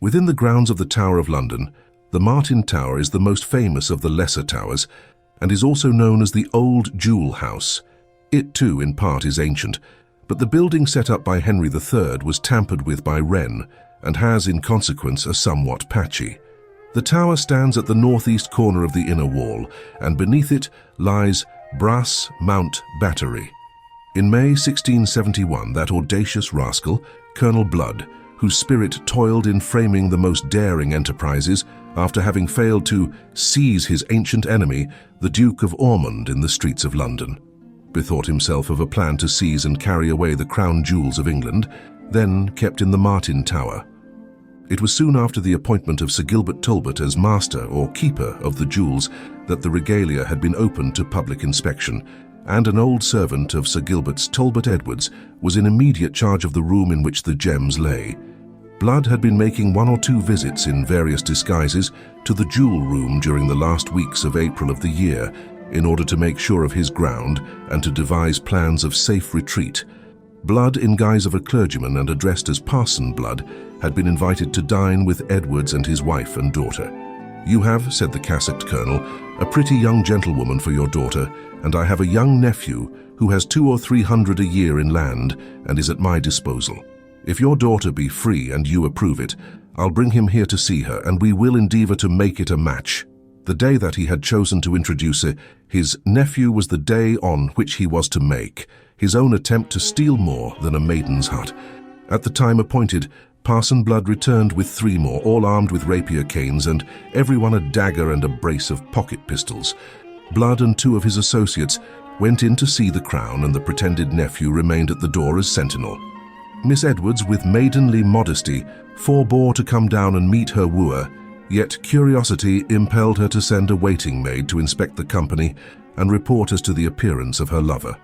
Within the grounds of the Tower of London, the Martin Tower is the most famous of the lesser towers and is also known as the Old Jewel House. It too, in part, is ancient, but the building set up by Henry III was tampered with by Wren and has, in consequence, a somewhat patchy. The tower stands at the northeast corner of the inner wall, and beneath it lies Brass Mount Battery. In May 1671, that audacious rascal, Colonel Blood, whose spirit toiled in framing the most daring enterprises after having failed to seize his ancient enemy, the Duke of Ormond, in the streets of London, bethought himself of a plan to seize and carry away the crown jewels of England, then kept in the Martin Tower. It was soon after the appointment of Sir Gilbert Talbot as master or keeper of the jewels that the regalia had been opened to public inspection, and an old servant of Sir Gilbert's, Talbot Edwards, was in immediate charge of the room in which the gems lay. Blood had been making 1 or 2 visits in various disguises to the jewel room during the last weeks of April of the year in order to make sure of his ground and to devise plans of safe retreat. Blood, in guise of a clergyman and addressed as Parson Blood, had been invited to dine with Edwards and his wife and daughter. "You have," said the cassocked colonel, "a pretty young gentlewoman for your daughter, and I have a young nephew who has 200 or 300 a year in land and is at my disposal. If your daughter be free and you approve it, I'll bring him here to see her, and we will endeavour to make it a match." The day that he had chosen to introduce his nephew was the day on which he was to make his own attempt to steal more than a maiden's hut. At the time appointed, Parson Blood returned with 3 more, all armed with rapier canes, and everyone a dagger and a brace of pocket pistols. Blood and 2 of his associates went in to see the crown, and the pretended nephew remained at the door as sentinel. Miss Edwards, with maidenly modesty, forbore to come down and meet her wooer, yet curiosity impelled her to send a waiting maid to inspect the company and report as to the appearance of her lover.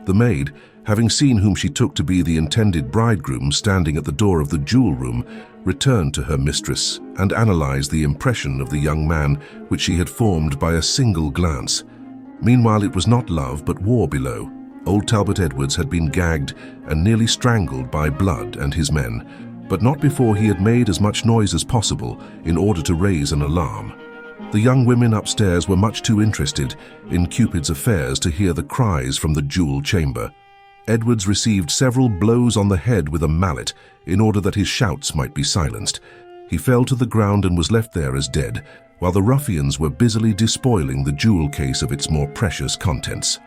The maid, having seen whom she took to be the intended bridegroom standing at the door of the jewel room, returned to her mistress and analyzed the impression of the young man which she had formed by a single glance. Meanwhile, it was not love but war below. Old Talbot Edwards had been gagged and nearly strangled by Blood and his men, but not before he had made as much noise as possible in order to raise an alarm. The young women upstairs were much too interested in Cupid's affairs to hear the cries from the jewel chamber. Edwards received several blows on the head with a mallet in order that his shouts might be silenced. He fell to the ground and was left there as dead, while the ruffians were busily despoiling the jewel case of its more precious contents.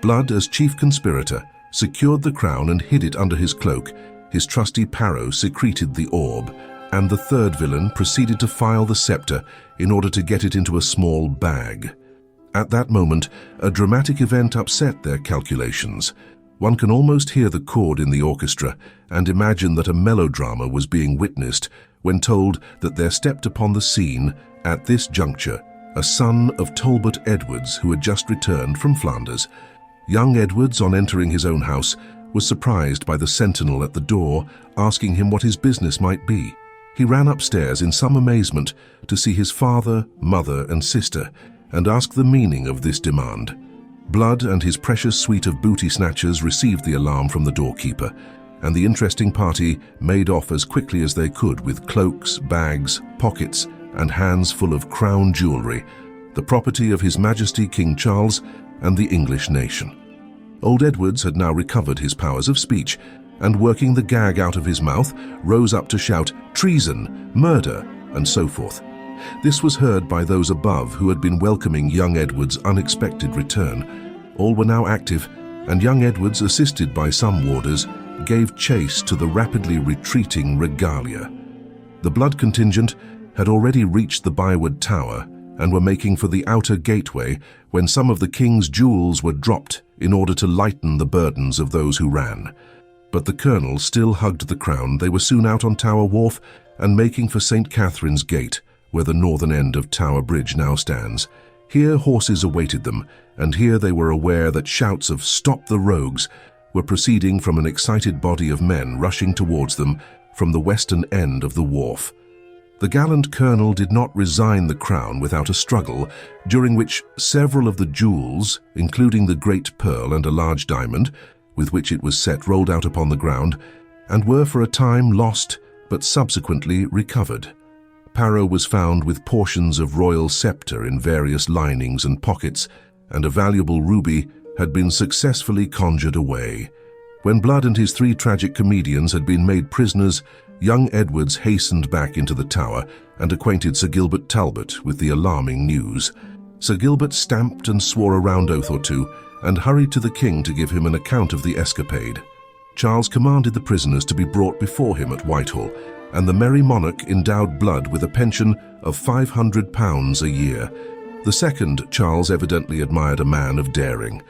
Blood, as chief conspirator, secured the crown and hid it under his cloak. His trusty Parrow secreted the orb, and the third villain proceeded to file the scepter in order to get it into a small bag. At that moment, a dramatic event upset their calculations. One can almost hear the chord in the orchestra and imagine that a melodrama was being witnessed when told that there stepped upon the scene, at this juncture, a son of Talbot Edwards who had just returned from Flanders. Young Edwards, on entering his own house, was surprised by the sentinel at the door, asking him what his business might be. He ran upstairs in some amazement to see his father, mother, and sister, and asked the meaning of this demand. Blood and his precious suite of booty snatchers received the alarm from the doorkeeper, and the interesting party made off as quickly as they could with cloaks, bags, pockets, and hands full of crown jewellery, the property of His Majesty King Charles and the English nation. Old Edwards had now recovered his powers of speech, and working the gag out of his mouth, rose up to shout, "Treason! Murder!" and so forth. This was heard by those above who had been welcoming young Edward's unexpected return. All were now active, and young Edwards, assisted by some warders, gave chase to the rapidly retreating regalia. The Blood contingent had already reached the Byward Tower and were making for the outer gateway when some of the king's jewels were dropped in order to lighten the burdens of those who ran. But the colonel still hugged the crown. They were soon out on Tower Wharf and making for St. Catherine's Gate, where the northern end of Tower Bridge now stands. Here horses awaited them, and here they were aware that shouts of "Stop the rogues!" were proceeding from an excited body of men rushing towards them from the western end of the wharf. The gallant colonel did not resign the crown without a struggle, during which several of the jewels, including the great pearl and a large diamond, with which it was set, rolled out upon the ground, and were for a time lost but subsequently recovered. Parrow was found with portions of royal scepter in various linings and pockets, and a valuable ruby had been successfully conjured away. When Blood and his 3 tragic comedians had been made prisoners, young Edwards hastened back into the tower and acquainted Sir Gilbert Talbot with the alarming news. Sir Gilbert stamped and swore a round oath or two and hurried to the king to give him an account of the escapade. Charles commanded the prisoners to be brought before him at Whitehall, and the merry monarch endowed Blood with a pension of £500 a year. The second Charles evidently admired a man of daring,